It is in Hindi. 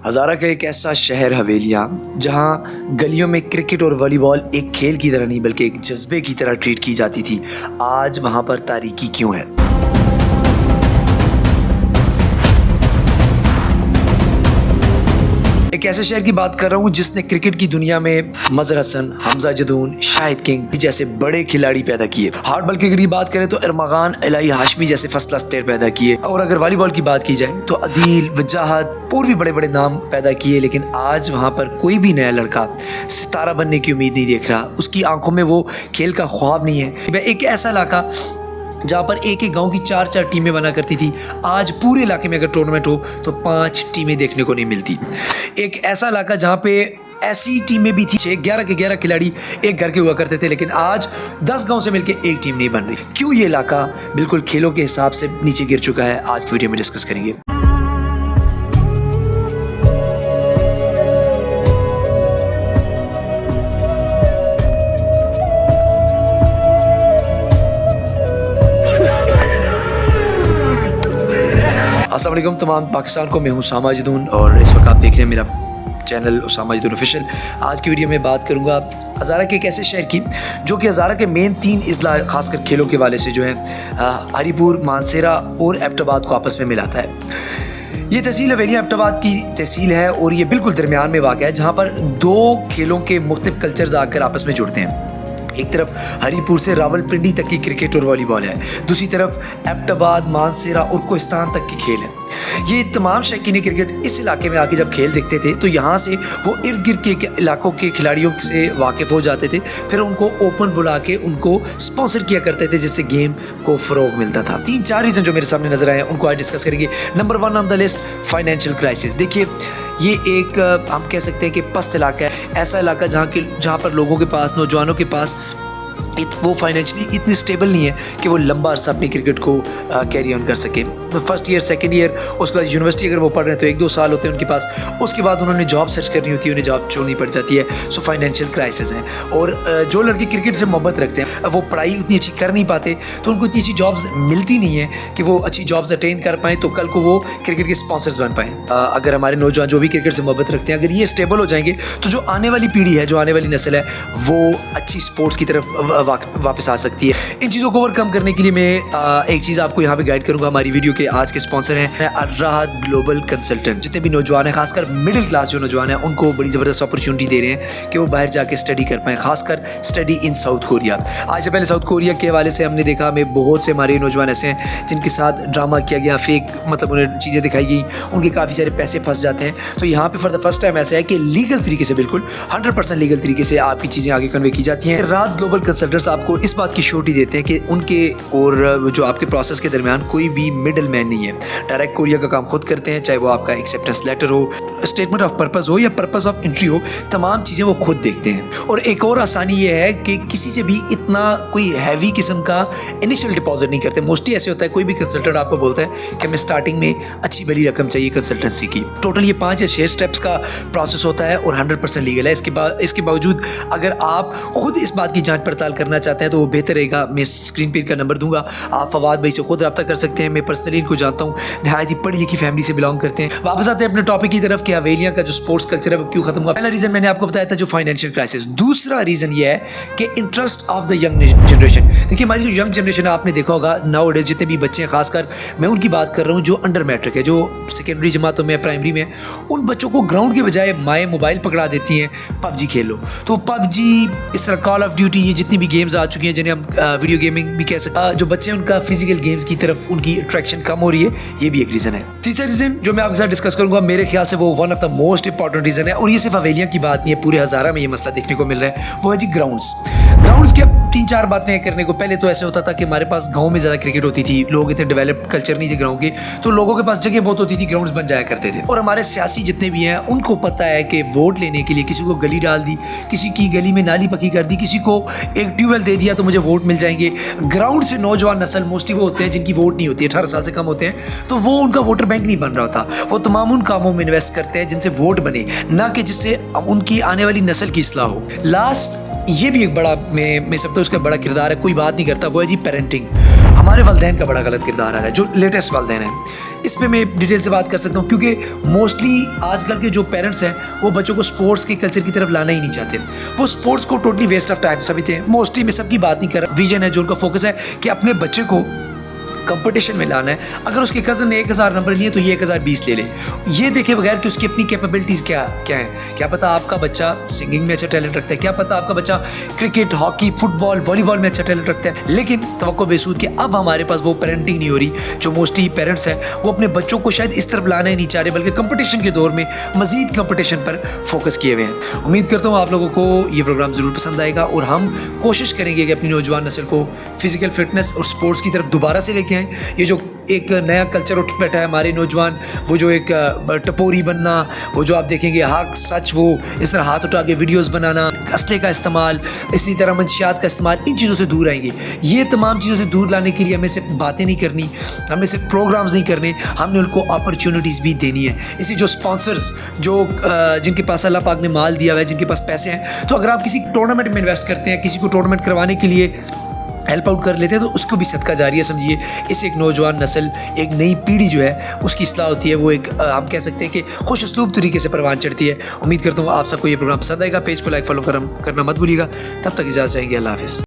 हज़ारा का एक ऐसा शहर हवेलियाँ जहाँ गलियों में क्रिकेट और वॉलीबॉल एक खेल की तरह नहीं बल्कि एक जज्बे की तरह ट्रीट की जाती थी। आज वहाँ पर तारीकी क्यों है? एक ऐसे शहर की बात कर रहा हूँ जिसने क्रिकेट की दुनिया में मजहर हसन, हमजा जदून, शाहिद किंग जैसे बड़े खिलाड़ी पैदा किए। हार्ड बॉल क्रिकेट की बात करें तो इरमागान, इलाही हाशमी जैसे फर्स्ट क्लास प्लेयर पैदा किए। और अगर वॉलीबॉल की बात की जाए तो अदील, वजाहत और भी बड़े बड़े नाम पैदा किए। लेकिन आज वहाँ पर कोई भी नया लड़का सितारा बनने की उम्मीद नहीं देख रहा। उसकी आंखों में वो खेल का ख्वाब नहीं है। एक ऐसा इलाका जहाँ पर एक एक गांव की 4-4 टीमें बना करती थी, आज पूरे इलाके में अगर टूर्नामेंट हो तो 5 टीमें देखने को नहीं मिलती। एक ऐसा इलाका जहाँ पे ऐसी टीमें भी थी 11 के 11 खिलाड़ी एक घर के हुआ करते थे, लेकिन आज 10 गांव से मिलकर एक टीम नहीं बन रही। क्यों ये इलाका बिल्कुल खेलों के हिसाब से नीचे गिर चुका है, आज की वीडियो में डिस्कस करेंगे। अस्सलाम वालेकुम तमाम पाकिस्तान को, मैं हूँ उसामा जदून और इस वक्त आप देख रहे हैं मेरा चैनल उसामा जदून ऑफिशियल। आज की वीडियो में बात करूँगा हज़ारा के एक ऐसे शहर की जो कि हज़ारा के मेन 3 अजला खासकर खेलों के वाले से जो है हरीपुर, मानसेरा और एबटाबाद को आपस में मिलाता है। ये तहसील हवेलियाँ एबटाबाद की तहसील है और ये बिल्कुल दरमियान में वाक़ है जहाँ पर 2 खेलों के मुख्तलिफ कल्चर्स आकर आपस में जुड़ते हैं। एक तरफ हरीपुर से रावलपिंडी तक की क्रिकेट और वॉलीबॉल है, दूसरी तरफ एबटाबाद, मानसेरा और कोहिस्तान तक की खेल है। ये तमाम शौकीन क्रिकेट इस इलाके में आके जब खेल देखते थे तो यहाँ से वो इर्द गिर्द के इलाकों के खिलाड़ियों से वाकिफ़ हो जाते थे, फिर उनको ओपन बुला के उनको स्पॉन्सर किया करते थे जिससे गेम को फ़रोग मिलता था। 3-4 रीज़न जो मेरे सामने नजर आए हैं उनको आज डिस्कस करेंगे। Number 1 on the list, financial crisis. देखिए ये एक हम कह सकते हैं कि पस्त इलाका है, ऐसा इलाका जहाँ पर लोगों के पास, नौजवानों के पास वो फाइनेंशियली इतनी स्टेबल नहीं है कि वो लंबा अरसा अपनी क्रिकेट को कैरी ऑन कर सके। फर्स्ट ईयर, सेकंड ईयर, उसके बाद यूनिवर्सिटी अगर वो पढ़ रहे हैं तो 1-2 साल होते हैं उनके पास, उसके बाद उन्होंने जॉब सर्च करनी होती है, उन्हें जॉब छोड़नी पड़ जाती है। सो फाइनेंशियल क्राइसिस है। और जो लड़के क्रिकेट से मोहब्बत रखते हैं वो पढ़ाई उतनी अच्छी कर नहीं पाते तो उनको इतनी अच्छी जॉब्स मिलती नहीं है कि वो अच्छी जॉब्स अटेन कर पाएँ तो कल को वो क्रिकेट के स्पॉन्सर्स बन पाएँ। अगर हमारे नौजवान जो भी क्रिकेट से मोहब्बत रखते हैं अगर ये स्टेबल हो जाएंगे तो जो आने वाली पीढ़ी है, जो आने वाली नस्ल है, वो अच्छी स्पोर्ट्स की तरफ वापस आ सकती है। इन चीज़ों को ओवरकम करने के लिए मैं एक चीज़ आपको यहाँ पे गाइड करूँगा। हमारी वीडियो के आज के स्पॉन्सर हैं अर्राहत ग्लोबल कंसल्टेंट। जितने भी नौजवान हैं, खासकर मिडिल क्लास जो नौजवान हैं, उनको बड़ी ज़बरदस्त अपॉर्चुनिटी दे रहे हैं कि वो बाहर जाके स्टडी कर पाएँ, खासकर स्टडी इन साउथ कोरिया। आज से पहले साउथ कोरिया के हवाले से हमने देखा, हमें बहुत से हमारे नौजवान ऐसे हैं जिनके साथ ड्रामा किया गया, फेक मतलब उन्हें चीज़ें दिखाई गई, उनके काफ़ी सारे पैसे फंस जाते हैं। तो यहाँ पे फॉर द फर्स्ट टाइम ऐसा है कि लीगल तरीके से, बिल्कुल 100% लीगल तरीके से आपकी चीज़ें आगे कन्वे की जाती हैं। अर्राहत ग्लोबल कंसल्टेंट्स आपको इस बात की श्योरिटी देते हैं कि उनके और जो आपके प्रोसेस के दरमियान कोई भी मिडल मैन नहीं है। डायरेक्ट कोरिया का काम खुद करते हैं, चाहे वो आपका एक्सेप्टेंस लेटर हो, स्टेटमेंट ऑफ पर्पस हो या पर्पस ऑफ एंट्री हो, तमाम चीज़ें वो खुद देखते हैं। और एक और आसानी ये है कि किसी से भी इतना कोई हैवी किस्म का इनिशियल डिपॉजिट नहीं करते। मोस्टली ऐसे होता है कोई भी कंसल्टेंट आपको बोलता है कि हमें स्टार्टिंग में अच्छी बड़ी रकम चाहिए कंसल्टेंसी की। टोटल ये 5 या 6 स्टेप्स का प्रोसेस होता है और 100% लीगल है। इसके बावजूद अगर आप खुद इस बात की जाँच पड़ताल करना चाहते हैं तो वो बेहतर रहेगा। मैं स्क्रीन पे का नंबर दूंगा, आप फवाद भाई से खुद रब्ता कर सकते हैं। मैं पर्सनली इनको जानता हूँ, नहायत ही पढ़ी लिखी फैमिली से बिलोंग करते हैं। वापस आते हैं अपने टॉपिक की तरफ कि हवेलियाँ का जो स्पोर्ट्स कल्चर है वो क्यों खत्म हुआ। पहला रीज़न मैंने आपको बताया था जो फाइनेंशियल क्राइसिस। दूसरा रीज़न ये है कि interest of the young generation. देखिए हमारी जो यंग जनरेशन है, आपने देखा होगा नाउ डेज जितने भी बच्चे हैं, खासकर मैं उनकी बात कर रहा हूँ जो अंडर मैट्रिक है, जो सेकेंडरी जमातों में, प्राइमरी में, उन बच्चों को ग्राउंड के बजाय माएँ मोबाइल पकड़ा देती हैं, पबजी खेलो। तो पबजी, इस तरह कॉल ऑफ ड्यूटी, ये जितनी भी गेम्स आ चुकी हैं जिन्हें हम वीडियो गेमिंग भी कह सकते हैं, जो बच्चे हैं उनका फिजिकल गेम्स की तरफ उनकी अट्रैक्शन कम हो रही है, ये भी एक रीज़न है। तीसरा रीज़न जो मैं आपके साथ डिस्कस करूंगा, मेरे ख्याल से वो one of the most important reason है, और ये सिर्फ हवेलियाँ की बात नहीं है, पूरे हज़ारा में ये मसला देखने को मिल रहा है, वो है जी ग्राउंड्स की। अब 3-4 बातें करने को, पहले तो ऐसे होता था कि हमारे पास गाँव में ज़्यादा क्रिकेट होती थी, लोग इतने डेवलप्ड कल्चर नहीं थे ग्राउंड के, तो लोगों के पास जगह बहुत होती थी, ग्राउंड्स बन जाया करते थे। और हमारे सियासी जितने भी हैं उनको पता है कि वोट लेने के लिए किसी को गली डाल दी, किसी की गली में नाली पक्की कर दी, किसी को एक ट्यूबवेल दे दिया तो मुझे वोट मिल जाएंगे। ग्राउंड से नौजवान नस्ल मोस्टली वो होते हैं जिनकी वोट नहीं होती, 18 साल से कम होते हैं, तो वो उनका वोटर बैंक नहीं बन रहा होता। वो तमाम उन कामों में इन्वेस्ट करते हैं जिनसे वोट बने, ना कि जिससे उनकी आने वाली नस्ल की इस्लाह हो। लास्ट ये भी एक बड़ा मैं समझता हूँ उसका बड़ा किरदार है, कोई बात नहीं करता, वो है जी पेरेंटिंग। हमारे वालिदैन का बड़ा गलत किरदार आ रहा है, जो लेटेस्ट वालिदैन है। इस पे मैं डिटेल से बात कर सकता हूँ, क्योंकि मोस्टली आजकल के जो पेरेंट्स हैं वो बच्चों को स्पोर्ट्स के कल्चर की तरफ लाना ही नहीं चाहते। वो स्पोर्ट्स को टोटली वेस्ट ऑफ टाइम समझते हैं। मोस्टली मैं सबकी बात नहीं कर रहा, विजन है जो उनका फोकस है कि अपने बच्चे को कंपटीशन में लाना है। अगर उसके कज़न ने 1000 नंबर लिए तो ये 1020 ले ले, ये देखे बगैर कि उसकी अपनी कैपेबिलिटीज़ क्या क्या है। क्या पता आपका बच्चा सिंगिंग में अच्छा टैलेंट रखता है, क्या पता आपका बच्चा क्रिकेट, हॉकी, फुटबॉल, वॉलीबॉल में अच्छा टैलेंट रखता है, लेकिन तवक्को बेसूद कि अब हमारे पास वो पेरेंटिंग नहीं हो रही। जो मोस्टली पेरेंट्स हैं वो अपने बच्चों को शायद इस तरफ लाना ही नहीं चाह रहे, बल्कि कंपटीशन के दौर में मज़ीद कंपटीशन पर फोकस किए हुए हैं। उम्मीद करता हूँ आप लोगों को ये प्रोग्राम ज़रूर पसंद आएगा और हम कोशिश करेंगे कि अपनी नौजवान नस्ल को फिज़िकल फिटनेस और स्पोर्ट्स की तरफ दोबारा से लेके आएँ। ये जो एक नया कल्चर उठ बैठा है हमारे नौजवान, वो जो एक टपोरी बनना, वो जो आप देखेंगे हक सच, वो इस तरह हाथ उठा के वीडियोज़ बनाना, असले का इस्तेमाल, इसी तरह मंशियात का इस्तेमाल, इन चीज़ों से दूर आएंगे। ये तमाम चीज़ों से दूर लाने के लिए हमें सिर्फ बातें नहीं करनी, हमें सिर्फ प्रोग्राम्स नहीं करने, हमने उनको अपॉर्चुनिटीज़ भी देनी है। इसी जो स्पॉन्सर्स जो जिनके पास अल्लाह पाक ने माल दिया हुआ है, जिनके पास पैसे हैं, तो अगर आप किसी टूर्नामेंट में इन्वेस्ट करते हैं, किसी को टूर्नामेंट करवाने के लिए हेल्प आउट कर लेते हैं, तो उसको भी सदका जारिया समझिए। इससे एक नौजवान नस्ल, एक नई पीढ़ी जो है उसकी इस्लाह होती है। वो एक हम कह सकते हैं कि खुश उसलूब तरीके से परवान चढ़ती है। उम्मीद करता हूँ आप सबको ये प्रोग्राम पसंद आएगा। पेज को लाइक फॉलो करना मत भूलिएगा। तब तक इजाज़त चाहेंगे। अल्लाह हाफ़िज़।